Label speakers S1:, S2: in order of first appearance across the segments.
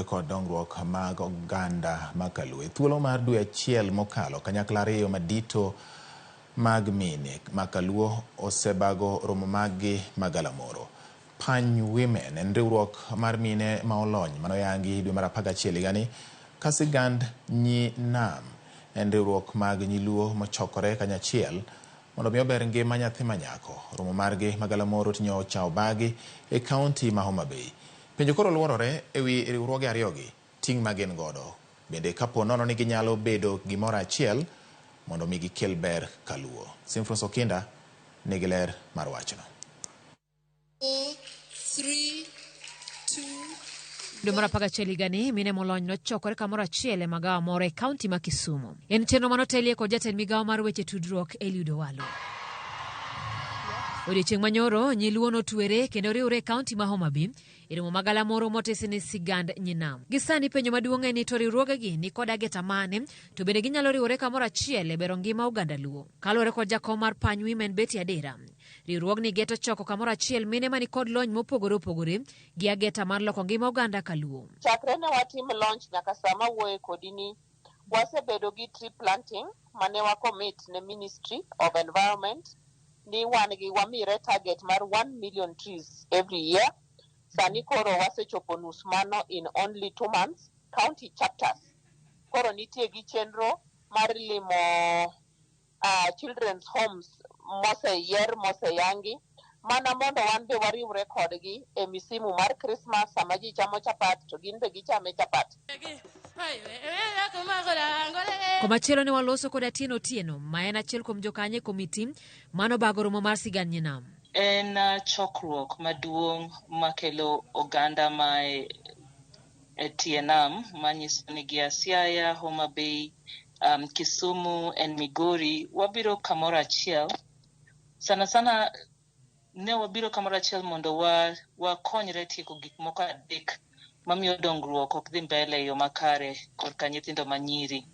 S1: kod dongruok mag oganda makaluo. E thuolo mar dwe achiel mokalo, kanyakla ariyo madito mag mine makaluo osebago romo maggi magalamoro. PANY Women en riwruok mar mine ma olony manoyangi dwe mar 11 higani. Kasigand Nyi-Nam en riwruok mag nyiluo machokore kanyachiel mondo mi ober ngima nyathi manyako. Romo margi magalamoro tinyo chao bagi e kaunti ma Homa Bay. Penjo koro luorore ewi riwruoge ariyogi ting' magin godo. Bende kapo nono ni ginyalo bedo gimoro achiel mondo mi gikel ber kaluo. Simfros Okinda nigi ler mar wachno.
S2: 3, 2.
S3: Dwe mar 11 higani, mine molony nochokore kamoro achiel e magawa moro e kaunti ma Kisumu. En chenro manotelie kod jatend migawo mar weche tudruok Eliud Owalo. Odiochieng' manyoro, nyiluo notwere kendo riwre e kaunti ma Homa Bay e romo magalamoro motesi ni sigand Nyi-Nam. Gisani penjo maduong' en ni to riwruogegi ni kod ageta mane to bende ginyalo riwore kamoro achiel e bero ngima oganda luo. Kaluwore kod jakom mar PANY Women Betty Adera, riwruogni geto choko kamoro achiel mine mani kod lony mopogore opogore gi ageta mar loko ngima oganda kaluo.
S4: Chakre ne watim launch nyaka sama wuoye kodini, wasebedo gi tree planting mane wacommit ne Ministry of Environment ni wamire target mar 1 million trees every year. Sani koro wasechopo nus mano in only 2 months. County chapters koro nitie gi chenro mar limo children's homes moseyangi mana mondo wan be wariwre kodgi e misimu mar Christmas sama ji chamo chapat to gin be gichame chapat.
S3: Komachielo ne waloso kod Atieno Otieno ma en achiel kuom jokanye komiti mano bago romo mar sigand Nyi-Nam.
S5: En chokruok maduong' makelo oganda ma tie nam manyiso ni gi Siaya, Homa Bay, Kisumu and Migori wabiro kamoro achiel. Sana ne wabiro kamoro achiel mondo wakonyre tieko gik moko adek mamiyo dongruok ok dhi mbele yo makare kod nyithindo manyiri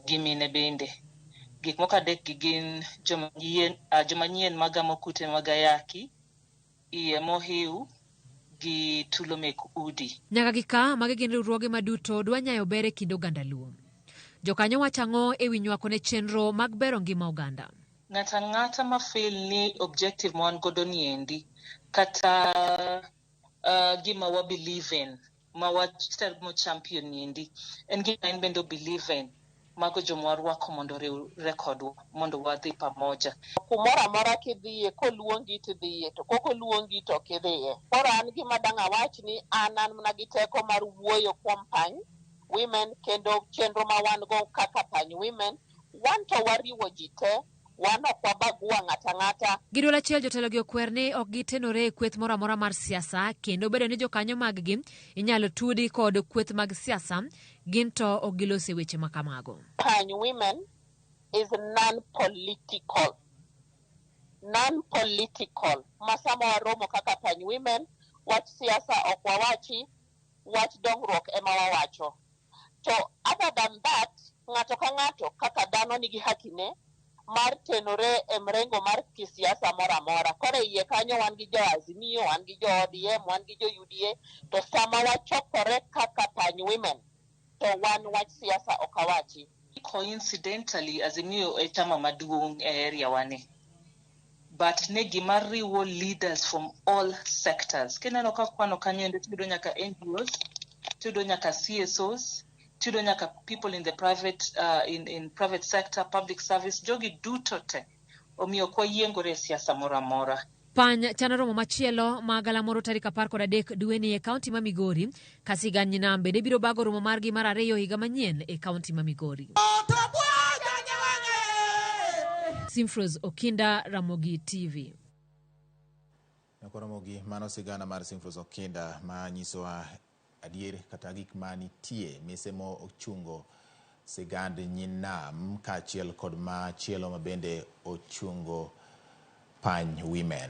S5: gi mine bende. Gik moko adek gi gin joma nyien magamo kute mag ayaki, iye mohiu gi tulo mek udi.
S3: Nyaka gika magi gin riwruoge maduto dwa nyayo bere kind oganda luo. Jokanyo wacho ang'o ewi nywako ne chenro mag bero ngima oganda?
S5: Ng'ata ma feel ni objective ma wan godo niendi kata gima wa believe in ma wa champion niendi en gima en bendo believe in mago jomwa rwako mondo record mondo wadhi pamoja.
S4: Kumora amora kidhiye koluongi tidhiye to kokoluongi to kidhiye. Koro an gima dang' awach ni an mana gi teko mar wuoyo kuom PANY Women kendo chenro ma wan go kaka PANY Women wan to wariwo ji te.
S3: Giduol achiel jotelo gi okwer ni ok gitenore e kweth moro amora mar siasa kendo bedo ni jokanyo mag-gi inyalo tudi kod kweth mag siasa gin to ok gilose weche makamago.
S4: PANY Women is non-political. Masama waromo kaka PANY Women, wach siasa ok wawachi, wach dongruok ema wawacho. To other than that, ng'ato ka ng'ato kaka dhano nigi hakine mar tenore e mrengo mar kisiasa moro amora. Koro iye kanyo wan gi jo Azimio, wan gi jo ODM, wan gi jo UDA, to sama wachokore kaka PANY Women to wan wach siasa ok awachi.
S5: Coincidentally, Azimio e chama maduong' e area wane. But ne gima riwo leaders from all sectors. Kineno ka kwano kanyo tudo nyaka NGOs, tudo nyaka CSOs, tudo nyaka people in the private in private sector, public service, jogi duto te omiyo kwa yiengore siasa moro amora.
S3: PANY chano romo machielo magalamoro tarik 13 dwe ni e kaunti ma Migori. Kasigand Nyi-Nam bende biro bago romo margi mar 2 higa manyien e kaunti ma Migori. Simfros Okinda, Ramogi TV.
S1: Ramogi mano sigana mar Simfros Okinda ma nyisowa adier kata gik manitie mise mo ochungo sigand Nyi-Nam kaachiel kod machielo ma bende ochungo PANY Women.